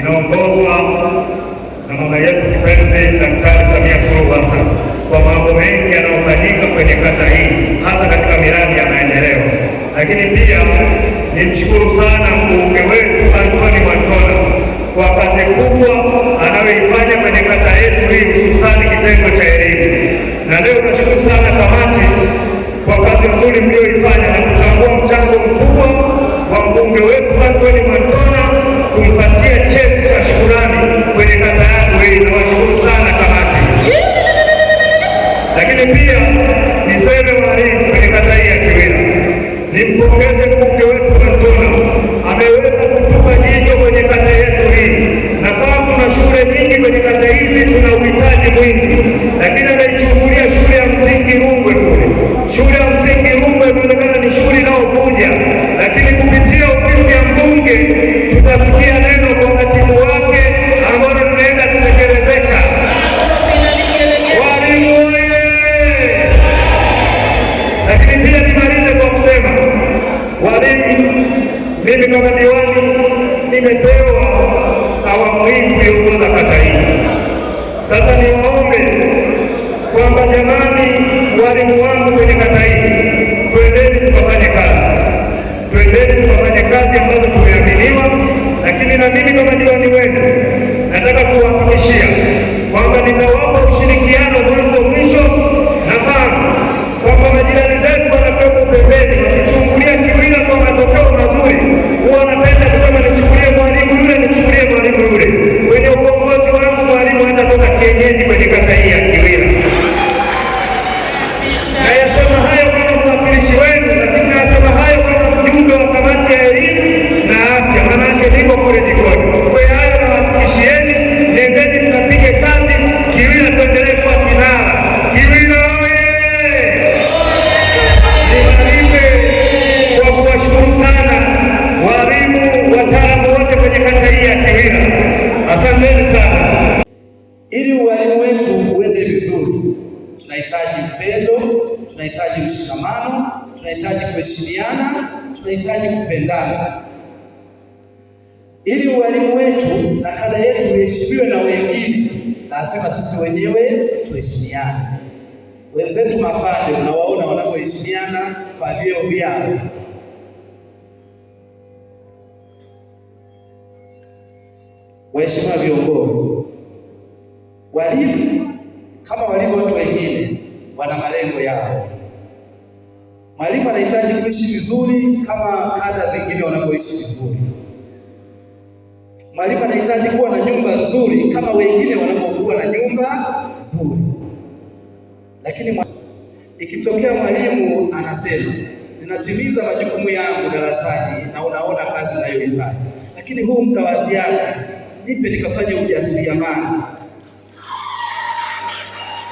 inaongozwa na mama yetu kipenzi Daktari Samia Suluhu Hassan kwa mambo mengi yanayofanyika kwenye kata hii, hasa katika miradi ya maendeleo. Lakini pia nimshukuru sana mbunge wetu Anthony Mwantona kwa kazi kubwa anayoifanya kwenye kata yetu hii, hususani kitengo cha elimu. Na leo nashukuru sana kamati kwa kazi nzuri mlioifanya na kutambua mchango mkubwa wa mbunge wetu Anthony Mwantona kumpatia cheti cha shukrani kwenye kata yangu hii. Nawashukuru sana kamati. Lakini pia niseme walimu kwenye kata hii ya Kiwira, nimpongeze mbunge wetu Mwantona, ameweza kutupa jicho kwenye kata yetu hii. Nafahamu tuna shule nyingi kwenye kata hizi, tuna uhitaji mwingi, lakini ameichungulia shule ya msingi Rungwe kule. Shule ya msingi Rungwe inaonekana ni shule inayovuja, lakini kupitia ofisi ya mbunge tutasikia neno kwa katibu wake ambalo tunaenda kutekelezeka. Walimu oye! Lakini pia nimalize kwa kusema walimu, mimi kama diwani nimepewa awamu hii kuiongoza kata hii. Sasa niwaombe kwamba jamani, walimu wangu kwenye kata hii, twendeni tukafanye kazi, twendeni tukafanye kazi ambazo tumeaminiwa. Lakini na mimi kama diwani wenu nataka kuwahakikishia kwamba nitawapa ushirikiano mwanzo mwisho. Nafahamu kwamba majirani zetu wanakuwepo pembeni wakichungulia Kiwira kwa matokeo mazuri, huwa wanapenda kusema nichukulie mwalimu yule, nichukulie mwalimu yule. Kwenye uongozi wangu mwalimu hatatoka kienyeji kwenye kata hii ya Kiwira. Nayasema hayo kama mwakilishi wenu, lakini nayasema hayo kama mjumbe wa kamati ya elimu na afya, manake niko kule jikoni. Kwa hayo nawahakikishieni, nendeni mkapige kazi, Kiwira tuendelee kuwa kinara. Kiwira oye! Nimalize kwa kuwashukuru sana walimu, wataalamu wote kwenye kata hii ya Kiwira. Asanteni sana. Ili ualimu wetu uende vizuri, tunahitaji upendo, tunahitaji mshikamano, tunahitaji kuheshimiana, tunahitaji kupendana. Ili ualimu wetu na kada yetu iheshimiwe na wengine, lazima sisi wenyewe tuheshimiane. Wenzetu mafande unawaona wanavyoheshimiana kwa vyeo vyao. Waheshimiwa viongozi, walimu kama walivyo watu wengine wana malengo yao. Mwalimu anahitaji kuishi vizuri kama kada zingine wanavyoishi vizuri. Mwalimu anahitaji kuwa na nyumba nzuri kama wengine wanavyokuwa na nyumba nzuri. Lakini ikitokea mwalimu anasema ninatimiza majukumu yangu darasani na unaona kazi ninayoifanya, lakini huu muda wa ziada nipe nikafanye ujasiriamali.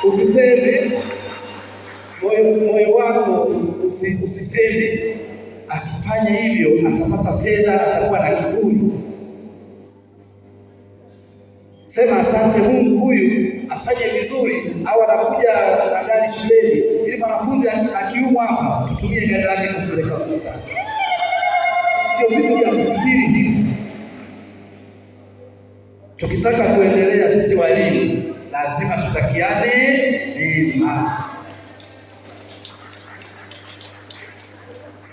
Usiseme moyo wako usiseme akifanya hivyo atapata fedha, atakuwa na kiburi. Sema asante Mungu, huyu afanye vizuri, au anakuja na gari shuleni ili mwanafunzi akiumwa hapa tutumie gari lake kumpeleka hospitali. Ndio vitu vya kufikiri hivi. Tukitaka kuendelea sisi walimu lazima tutakiane mema.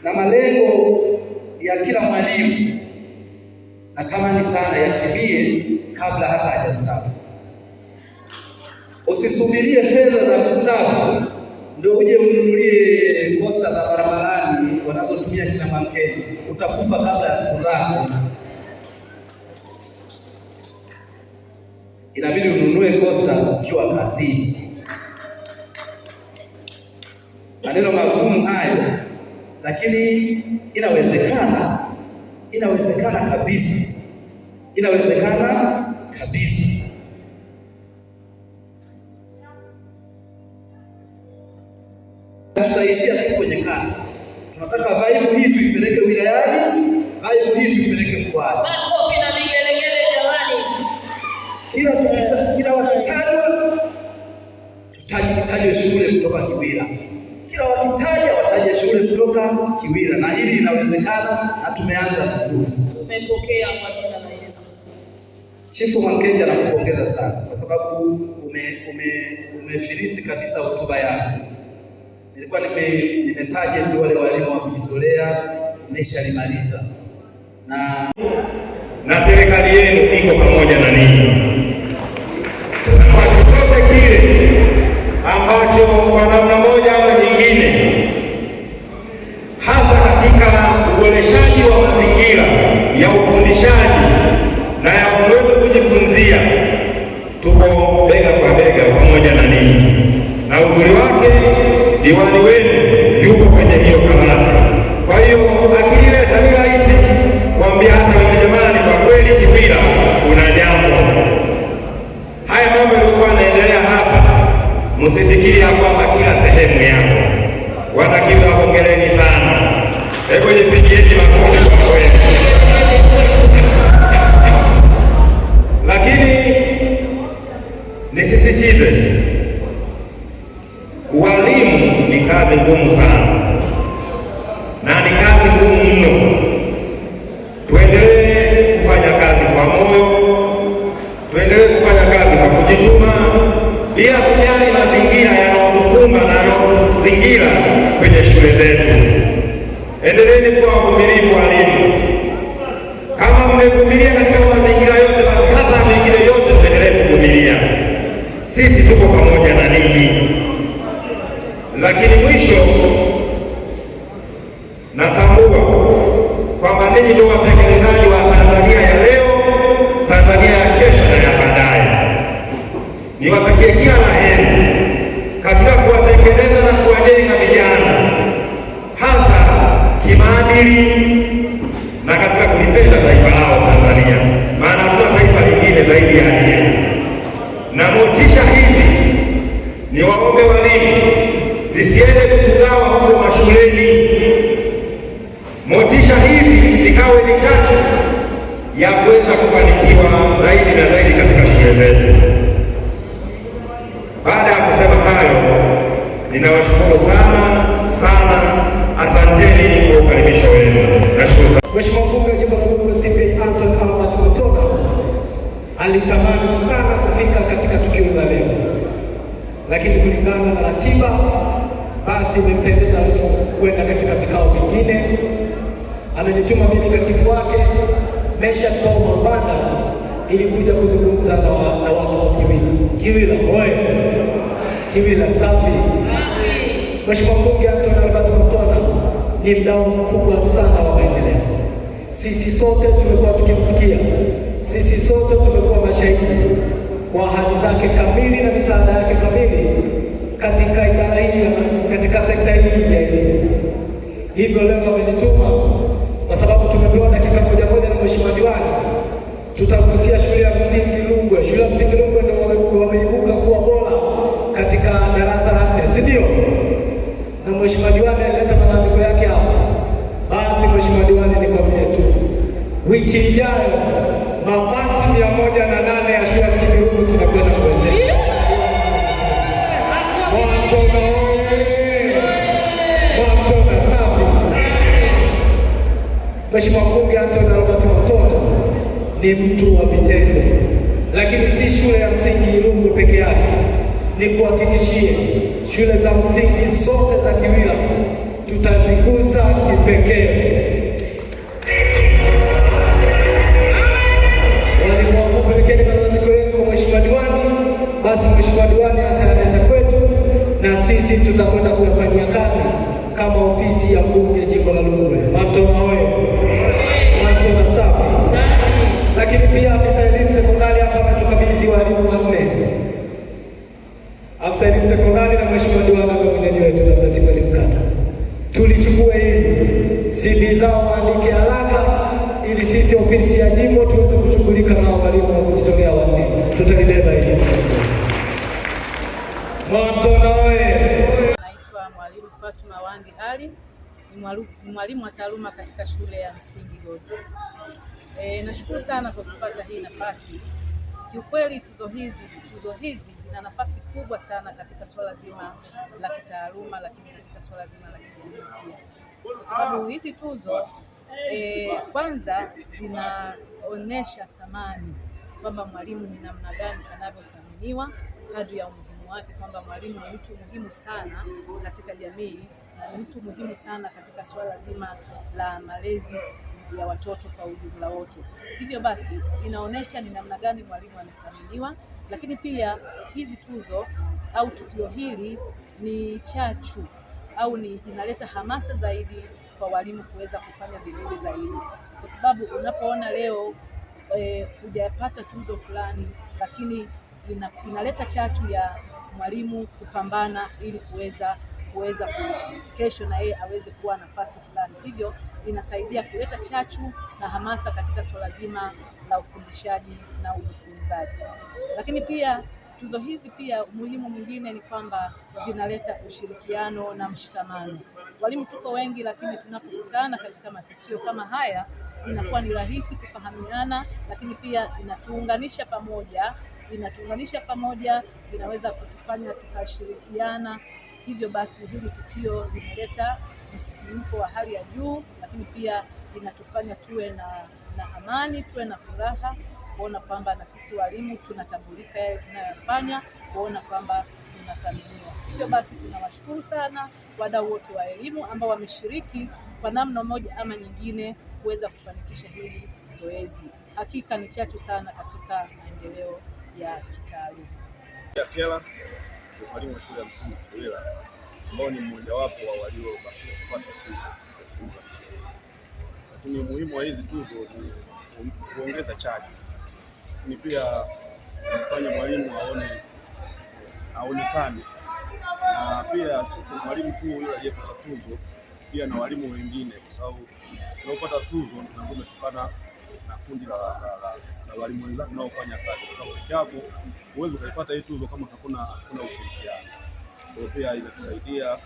Na malengo ya kila mwalimu natamani sana yatimie kabla hata hajastaafu. Usisubirie fedha za kustaafu ndio uje ununulie kosta za barabarani wanazotumia kina Makeni. Utakufa kabla ya siku zako. Inabidi ununue kosta ukiwa kazini. Maneno magumu hayo, lakini inawezekana kabisa. Inawezekana kabisa. Tutaishia tu kwenye kata. Tunataka vibe hii tuipeleke wilayani, vibe hii tuipeleke mkoani. Makofi na vigelegele jamani. Kila wakitajwa tutajwe shule kutoka Kiwira. Kila wakitaja wataje shule kutoka Kiwira, na hili linawezekana na tumeanza vizuri. Tumepokea kwa jina la Yesu. Chifu Mwankenja nakupongeza sana kwa sababu umefilisi kabisa hotuba yako. Nilikuwa nimetarget wale walimu wa kujitolea, umeshalimaliza na serikali yenu iko pamoja na ninyi. Kwa chochote kile ambacho kwa namna moja au nyingine, hasa katika uboreshaji wa mazingira ya ufundishaji na ya watoto kujifunzia, tuko bega kwa bega pamoja na ninyi, na uzuri wake diwani wenu yupo kwenye hiyo kamati. Kwa hiyo akilileta ni rahisi kuambia hata jamani, kwa kweli Kiwira kuna jambo. Haya mambo yaliokuwa yanaendelea hapa, msifikiri ya kwamba kila sehemu yako. Wana Kiwira, hongereni sana. Hebu jipigieni makofi kwa kweli. Lakini nisisitize, ualimu ni kazi ngumu sana na ni kazi ngumu mno. Tuendelee kufanya kazi kwa moyo, tuendelee kufanya kazi kwa kujituma, bila kujali mazingira yanayotukumba na yanayotuzingira kwenye shule zetu. Endeleeni kuwa wavumilivu walimu. Kama mmevumilia katika mazingira yote, basi hata mengine yote tuendelee kuvumilia. Sisi tuko pamoja na ninyi. Lakini mwisho, natambua kwamba ninyi ndio watengenezaji wa Tanzania ya leo, Tanzania ya kesho na ya baadaye. Niwatakie kila la heri katika kuwatengeneza na kuwajenga vijana, hasa kimaadili na katika kulipenda taifa lao Tanzania, maana hatuna taifa lingine zaidi ya hili. Na motisha hizi ni waombe walimu zisiende kutugawa huko mashuleni. Motisha hizi zikawe ni chachu ya kuweza kufanikiwa zaidi na zaidi katika shule zetu. Baada ya kusema hayo, ninawashukuru sana sana. Asanteni kwa ukaribisho wenu. Nashukuru sana. Mheshimiwa Mbunge wa Jimbo la Rungwe CPA Anton Albert Matoga alitamani sana kufika katika tukio la leo, lakini kulingana na ratiba basi imempendeza aweze kwenda katika vikao vingine. Amenituma mimi katibu wake Mesha Paul Mambanda ili kuja kuzungumza na watu wa Kiwira. Kiwira oye! Kiwira safi! Mheshimiwa Mbunge Anton Albert Matoga ni mdau mkubwa sana wa maendeleo. Sisi sote tumekuwa tukimsikia, sisi sote tumekuwa mashahidi kwa ahadi zake kamili na misaada yake kamili katika idara hii, katika sekta hii ya elimu. Hivyo leo amenituma kwa sababu tumepewa dakika moja na Mheshimiwa Diwani, tutagusia shule ya msingi Rungwe. Shule ya msingi Rungwe ndio wameibuka kuwa bora katika darasa la 4, si ndio? Na Mheshimiwa Diwani alileta malalamiko yake hapa. Basi Mheshimiwa Diwani, nikwambie tu, wiki ijayo mabati 108 ya shule ya msingi Rungwe tunakwenda kuwezesha. Matoga oye! Matoga safi! Mheshimiwa Mbunge Anton Albert Matoga ni mtu wa vitendo, lakini si shule ya msingi Rungwe peke yake. Ni kuhakikishie shule za msingi zote za Kiwira tutazigusa kipekee. Walimu wangu, pelekeni malalamiko yenu kwa Mheshimiwa Diwani, basi Mheshimiwa Diwani ataleta kwetu na sisi tutakwenda kuyafanyia kazi kama ofisi ya mbunge jimbo la Rungwe. Matoa oye! Matoa safi! Lakini pia afisa elimu sekondari hapa ametukabidhi walimu 4. Afisa elimu sekondari na Mheshimiwa Diwani kwa mwenyeji wetu na mratibu elimu kata. Tulichukua hili, CV zao waandike haraka ili sisi ofisi ya jimbo tuweze kushughulika na walimu wa kujitolea 4. Tutalibeba hili. Matoa oye! Naitwa Mwalimu Fatuma Wandi Ali, ni mwalimu wa taaluma katika shule ya msingi Gogo. Nashukuru sana kwa kupata hii nafasi. Kiukweli tuzo hizi zina nafasi kubwa sana katika swala zima la kitaaluma, lakini katika swala zima la kijamii pia. Kwa sababu hizi tuzo kwanza zinaonesha thamani kwamba mwalimu ni namna gani anavyothaminiwa kadri ya umuhimu wake, kwamba mwalimu ni mtu muhimu sana katika jamii na ni mtu muhimu sana katika suala zima la malezi ya watoto kwa ujumla wote. Hivyo basi inaonyesha ni namna gani mwalimu anathaminiwa, lakini pia hizi tuzo au tukio hili ni chachu au inaleta hamasa zaidi kwa walimu kuweza kufanya vizuri zaidi, kwa sababu unapoona leo hujapata tuzo fulani, lakini inaleta chachu ya mwalimu kupambana ili kuweza kesho na yeye aweze kuwa nafasi fulani. Hivyo inasaidia kuleta chachu na hamasa katika swala zima la ufundishaji na ujifunzaji. Lakini pia tuzo hizi pia umuhimu mwingine ni kwamba zinaleta ushirikiano na mshikamano. Walimu tuko wengi, lakini tunapokutana katika matukio kama haya inakuwa ni rahisi kufahamiana, lakini pia inatuunganisha pamoja, inaweza kutufanya tukashirikiana. Hivyo basi hili tukio limeleta msisimko wa hali ya juu, lakini pia inatufanya tuwe na amani, tuwe na furaha, kuona kwamba na sisi walimu tunatambulika yale tunayoyafanya, kuona kwamba tunathaminiwa. Hivyo basi tunawashukuru sana wadau wote wa elimu ambao wameshiriki kwa namna moja ama nyingine kuweza kufanikisha hili zoezi. Hakika ni chachu sana katika maendeleo ya kitaaluma. Kela ni mwalimu wa shule ya msingi Kiwila ambao ni mmojawapo wa waliobahatika kupata tuzo ya somo la Kiswahili. Lakini umuhimu wa hizi tuzo ni kuongeza chachu, lakini pia kumfanya mwalimu aonekane, na pia sio mwalimu tu yule aliyepata tuzo, pia na walimu wengine, kwa sababu unapopata tuzo ndio umetokana na kundi la walimu wenzako wanaofanya kazi, kwa sababu peke yako huwezi ukaipata hii tuzo kama hakuna ushirikiano. Kwa hiyo pia inatusaidia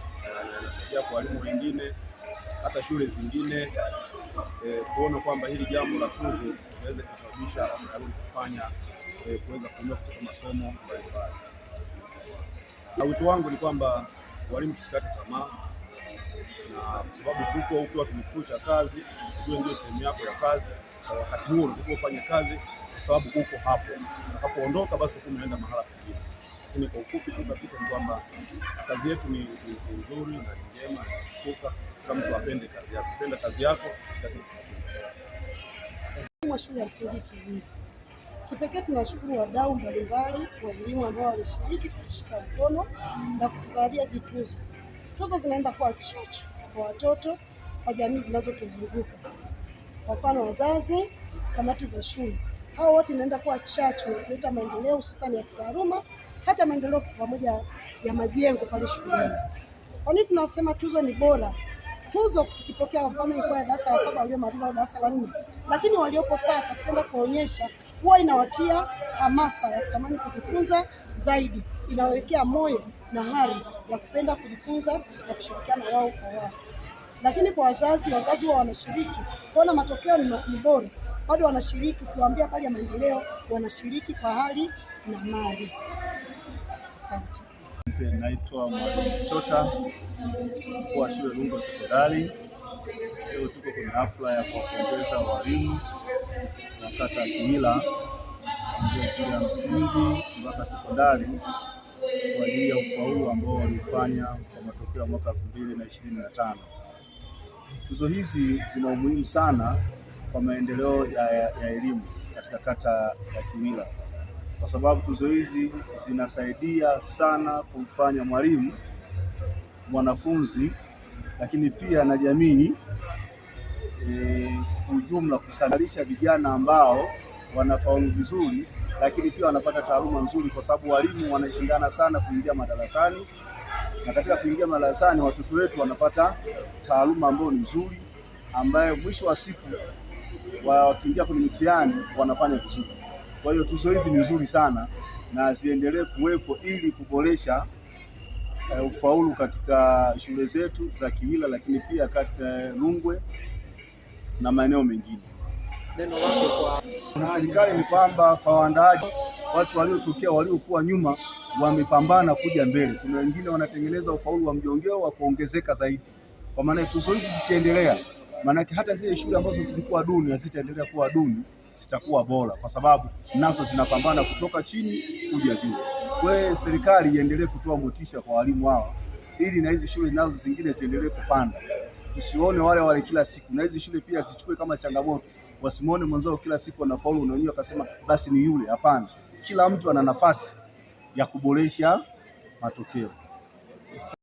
inasaidia kwa walimu wengine hata shule zingine kuona kwamba hili jambo la tuzo linaweza kusababisha walimu kufanya kuweza kuingia katika masomo mbalimbali. Wito wangu ni kwamba walimu tusikate tamaa, na kwa sababu tuko ukiwa kwenye kituo cha kazi, hiyo ndio sehemu yako ya kazi. Kwa wakati huo unatakiwa ufanye kazi kwa sababu uko hapo. Utakapoondoka basi unaenda mahala pengine. Lakini kwa ufupi tu kabisa ni kwamba kazi yetu ni nzuri na njema, inatukuka. Kila mtu apende kazi yake. Penda kazi yako, lakini kwa shule ya msingi Kiwila. Kipekee tunashukuru wadau mbalimbali wa elimu ambao wameshiriki kutushika mkono na kutuzawadia hizi tuzo. Tuzo zinaenda kwa chachu kwa watoto wa jamii zinazotuzunguka. Kwa mfano wazazi, kamati za shule. Hao wote inaenda kwa chachu ya kuleta maendeleo hususan ya kitaaluma, hata maendeleo pamoja ya majengo pale shuleni. Kwa nini tunasema tuzo ni bora? Tuzo tukipokea mfano ilikuwa ya darasa la 7 waliomaliza au darasa la 4. Lakini waliopo sasa tukaenda kuonyesha huwa inawatia hamasa ya kutamani kujifunza zaidi. Inawawekea moyo na hari ya kupenda kujifunza na kushirikiana wao kwa wao. Lakini kwa wazazi wao wanashiriki kuona matokeo ni bora, bado wanashiriki. Ukiwaambia habari ya maendeleo wanashiriki kwa hali na mali. Asante. Naitwa Mwalimu Chota kwa shule Lungo Sekondari. Leo tuko kwenye hafla ya kuwapongeza walimu wa kata ya Kiwila kuanzia shule ya msingi mpaka sekondari kwa ajili ya ufaulu ambao walifanya kwa matokeo ya mwaka 2025. Tuzo hizi zina umuhimu sana kwa maendeleo ya elimu katika kata ya Kiwila, kwa sababu tuzo hizi zinasaidia sana kumfanya mwalimu, mwanafunzi, lakini pia na jamii kwa ujumla, kusalisha vijana ambao wanafaulu vizuri, lakini pia wanapata taaluma nzuri, kwa sababu walimu wanashindana sana kuingia madarasani, na katika kuingia madarasani watoto wetu wanapata taaluma ambayo ni nzuri, ambayo mwisho wa siku wakiingia kwenye mtihani wanafanya vizuri. Kwa hiyo tuzo hizi ni nzuri sana na ziendelee kuwepo ili kuboresha ufaulu katika shule zetu za Kiwila, lakini pia katika Rungwe na maeneo mengine. Neno lako kwa serikali ni kwamba kwa waandaaji, watu waliokuwa nyuma wamepambana kuja mbele. Kuna wengine wanatengeneza ufaulu wa mjongeo wa kuongezeka zaidi. Kwa maana tuzo hizi zikiendelea, maana hata zile shule ambazo zilikuwa duni hazitaendelea kuwa duni, zitakuwa bora, kwa sababu nazo zinapambana kutoka chini kuja juu. Kwa hiyo serikali iendelee kutoa motisha kwa walimu hawa, ili na hizi shule nazo zingine ziendelee kupanda. Tusione wale kila siku, na hizi shule pia zichukue kama changamoto, wasimuone mwenzao kila siku anafaulu na wenyewe akasema basi ni yule. Hapana, kila mtu ana nafasi ya kuboresha matokeo.